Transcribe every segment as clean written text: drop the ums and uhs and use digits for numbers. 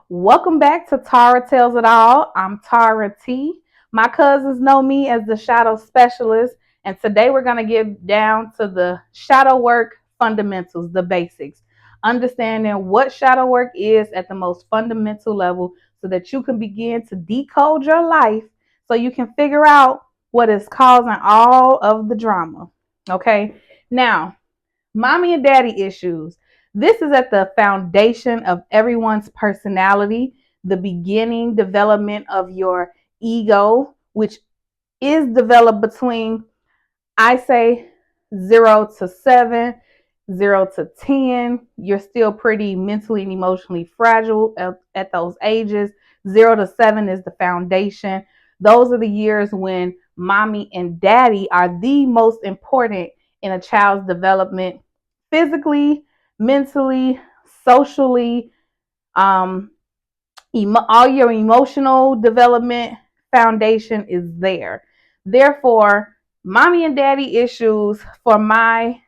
Welcome back to Tara Tells It All. I'm Tara T. My cousins know me as the shadow specialist, and today we're going to get down to the shadow work fundamentals, the basics. Understanding what shadow work is at the most fundamental level so that you can begin to decode your life so you can figure out what is causing all of the drama. Okay? Now, mommy and daddy issues. This is at the foundation of everyone's personality, the beginning development of your ego, which is developed between, I say, 0 to 7, 0 to 10. You're still pretty mentally and emotionally fragile at those ages. 0 to 7 is the foundation. Those are the years when mommy and daddy are the most important in a child's development physically, mentally, socially, um, all your emotional development foundation is there. Therefore, mommy and daddy issues for my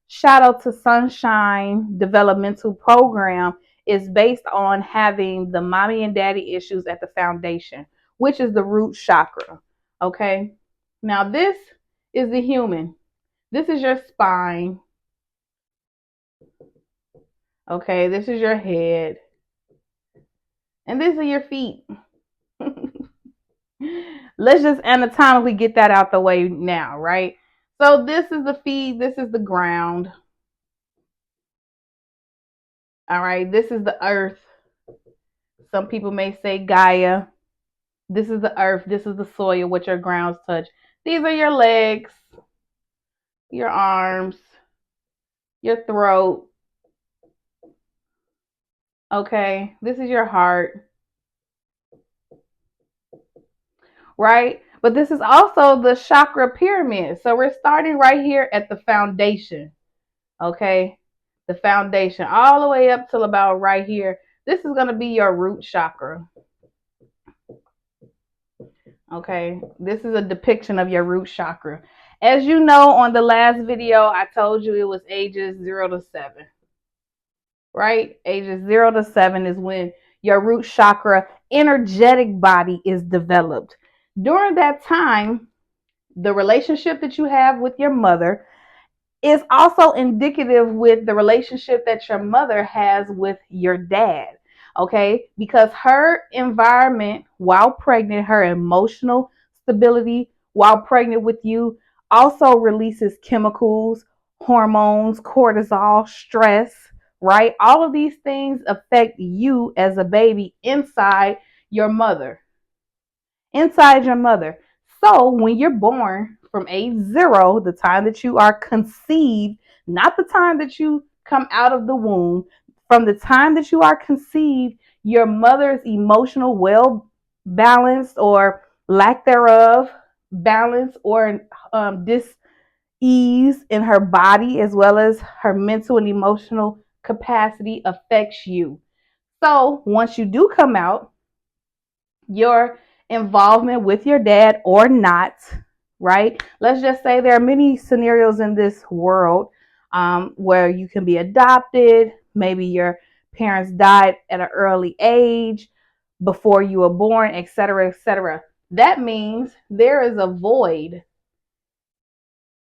Shadow to Sunshine developmental program is based on having the mommy and daddy issues at the foundation, which is the root chakra. Okay. Now, this is the human. This is your spine. Okay. This is your head. And these are your feet. Let's just anatomically get that out the way now, right? So this is the feet, this is the ground. All right, this is the earth. Some people may say Gaia. This is the earth, this is the soil, what your grounds touch. These are your legs, your arms, your throat. Okay, this is your heart, right? But this is also the chakra pyramid. So we're starting right here at the foundation. Okay, the foundation all the way up till about right here. This is going to be your root chakra. Okay, this is a depiction of your root chakra. As you know, on the last video, I told you it was ages 0 to 7, right? Ages 0 to 7 is when your root chakra energetic body is developed. During that time, the relationship that you have with your mother is also indicative with the relationship that your mother has with your dad. Okay, because her environment while pregnant, her emotional stability while pregnant with you also releases chemicals, hormones, cortisol, stress, right? All of these things affect you as a baby inside your mother. Inside your mother. So when you're born from age 0, the time that you are conceived, not the time that you come out of the womb, from the time that you are conceived, your mother's emotional well balance or lack thereof, balance or dis ease in her body as well as her mental and emotional capacity affects you. So once you do come out, your involvement with your dad or not, right? Let's just say there are many scenarios in this world where you can be adopted. Maybe your parents died at an early age before you were born, etc., etc. That means there is a void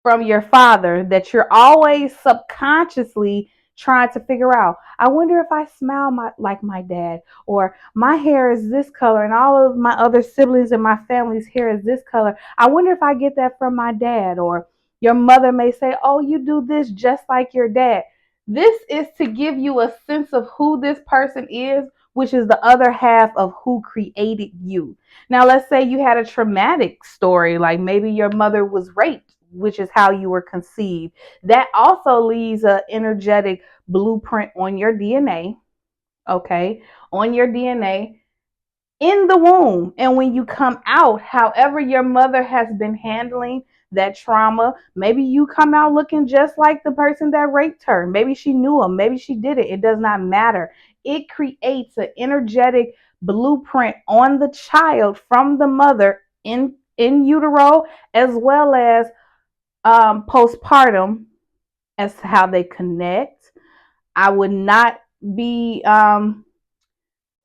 from your father that you're always subconsciously trying to figure out. I wonder if I smile like my dad, or my hair is this color, and all of my other siblings and my family's hair is this color. I wonder if I get that from my dad. Or your mother may say, oh, you do this just like your dad. This is to give you a sense of who this person is, which is the other half of who created you. Now, let's say you had a traumatic story, like maybe your mother was raped, which is how you were conceived. That also leaves an energetic blueprint on your DNA, okay, on your DNA in the womb. And when you come out, however your mother has been handling that trauma, maybe you come out looking just like the person that raped her. Maybe she knew him, maybe she did it. It does not matter. It creates an energetic blueprint on the child from the mother in utero, as well as postpartum, as to how they connect. I would not be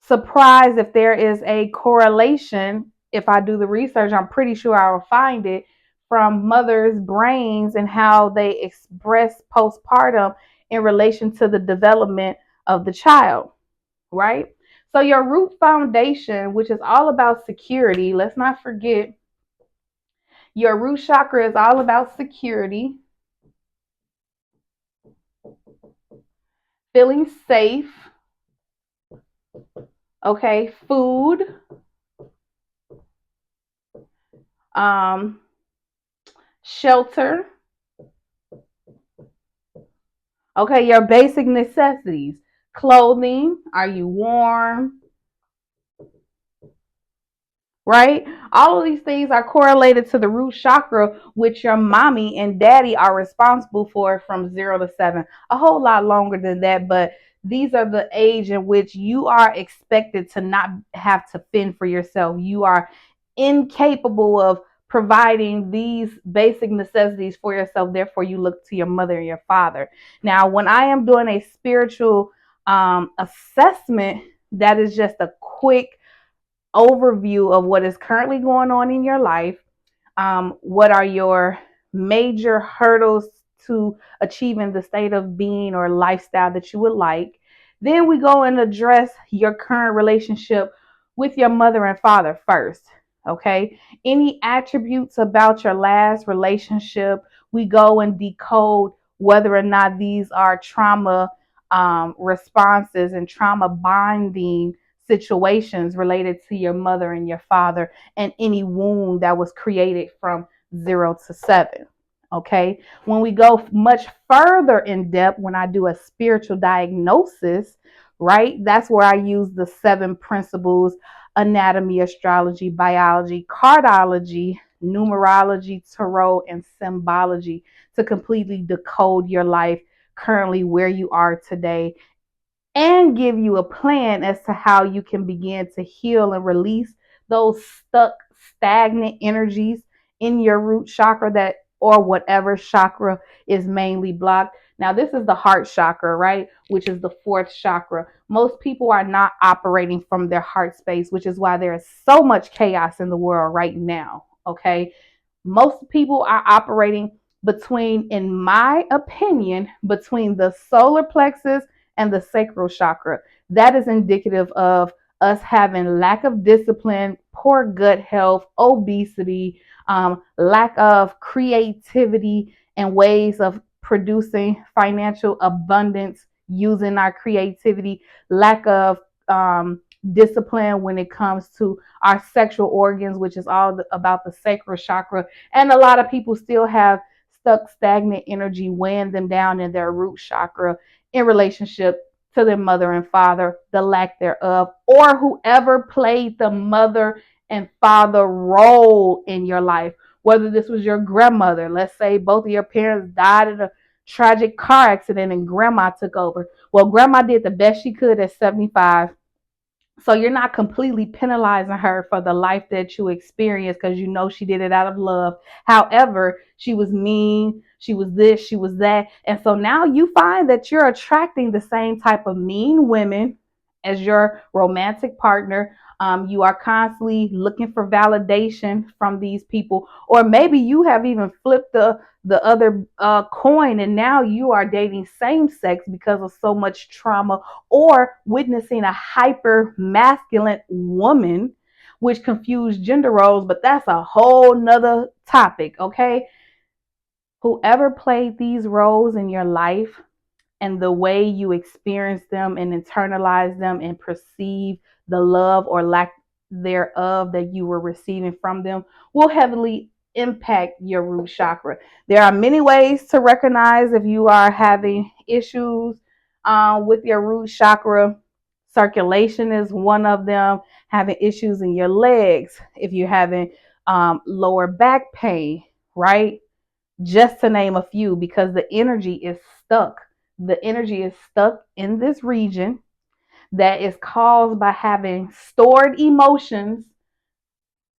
surprised if there is a correlation. If I do the research, I'm pretty sure I will find it from mothers' brains and how they express postpartum in relation to the development of the child, right? So, your root foundation, which is all about security, let's not forget your root chakra is all about security, feeling safe, okay, food, um, shelter, okay, your basic necessities, clothing, are you warm, right? All of these things are correlated to the root chakra, which your mommy and daddy are responsible for from 0 to 7. A whole lot longer than that, but these are the age in which you are expected to not have to fend for yourself. You are incapable of providing these basic necessities for yourself. Therefore, you look to your mother and your father. Now, when I am doing a spiritual assessment, that is just a quick overview of what is currently going on in your life. What are your major hurdles to achieving the state of being or lifestyle that you would like? Then we go and address your current relationship with your mother and father first. Okay. Any attributes about your last relationship, we go and decode whether or not these are trauma responses and trauma bonding situations related to your mother and your father, and any wound that was created from 0 to 7. Okay. When we go much further in depth, when I do a spiritual diagnosis, right, that's where I use the 7 principles: anatomy, astrology, biology, cardology, numerology, tarot, and symbology to completely decode your life currently, where you are today, and give you a plan as to how you can begin to heal and release those stuck, stagnant energies in your root chakra, that or whatever chakra is mainly blocked. Now, this is the heart chakra, right? Which is the fourth chakra. Most people are not operating from their heart space, which is why there is so much chaos in the world right now. Okay. Most people are operating between, in my opinion, between the solar plexus and the sacral chakra. That is indicative of us having lack of discipline, poor gut health, obesity, lack of creativity and ways of producing financial abundance using our creativity, lack of discipline when it comes to our sexual organs, which is all about the sacral chakra. And a lot of people still have stuck, stagnant energy weighing them down in their root chakra in relationship to their mother and father, the lack thereof, or whoever played the mother and father role in your life. Whether this was your grandmother, let's say both of your parents died in a tragic car accident and grandma took over. Well, grandma did the best she could at 75, so you're not completely penalizing her for the life that you experienced, because you know she did it out of love. However, she was mean, she was this, she was that. And so now you find that you're attracting the same type of mean women as your romantic partner. You are constantly looking for validation from these people, or maybe you have even flipped the other coin, and now you are dating same sex because of so much trauma, or witnessing a hyper masculine woman, which confused gender roles, but that's a whole nother topic. Okay. Whoever played these roles in your life, and the way you experience them and internalize them and perceive the love or lack thereof that you were receiving from them, will heavily impact your root chakra. There are many ways to recognize if you are having issues with your root chakra. Circulation is one of them. Having issues in your legs, if you're having lower back pain, right? Just to name a few, because the energy is stuck. The energy is stuck in this region that is caused by having stored emotions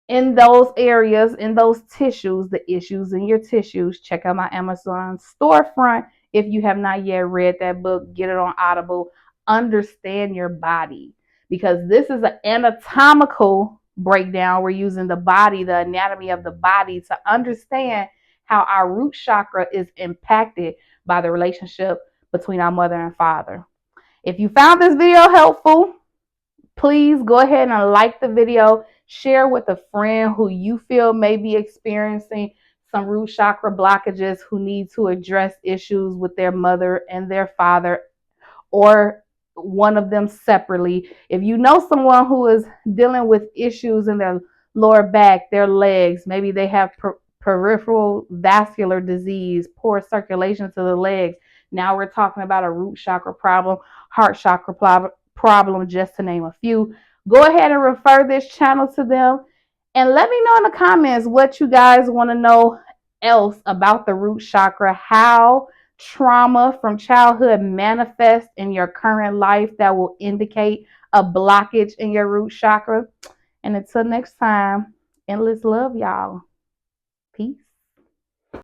in those areas, in those tissues, the issues in your tissues. Check out my Amazon storefront. If you have not yet read that book, get it on Audible. Understand your body, because this is an anatomical breakdown. We're using the body, the anatomy of the body, to understand how our root chakra is impacted by the relationship between our mother and father. If you found this video helpful, please go ahead and like the video, share with a friend who you feel may be experiencing some root chakra blockages, who need to address issues with their mother and their father, or one of them separately. If you know someone who is dealing with issues in their lower back, their legs, maybe they have peripheral vascular disease, poor circulation to the legs. Now we're talking about a root chakra problem, heart chakra problem, just to name a few. Go ahead and refer this channel to them. And let me know in the comments what you guys want to know else about the root chakra, how trauma from childhood manifests in your current life that will indicate a blockage in your root chakra. And until next time, endless love, y'all. Peace.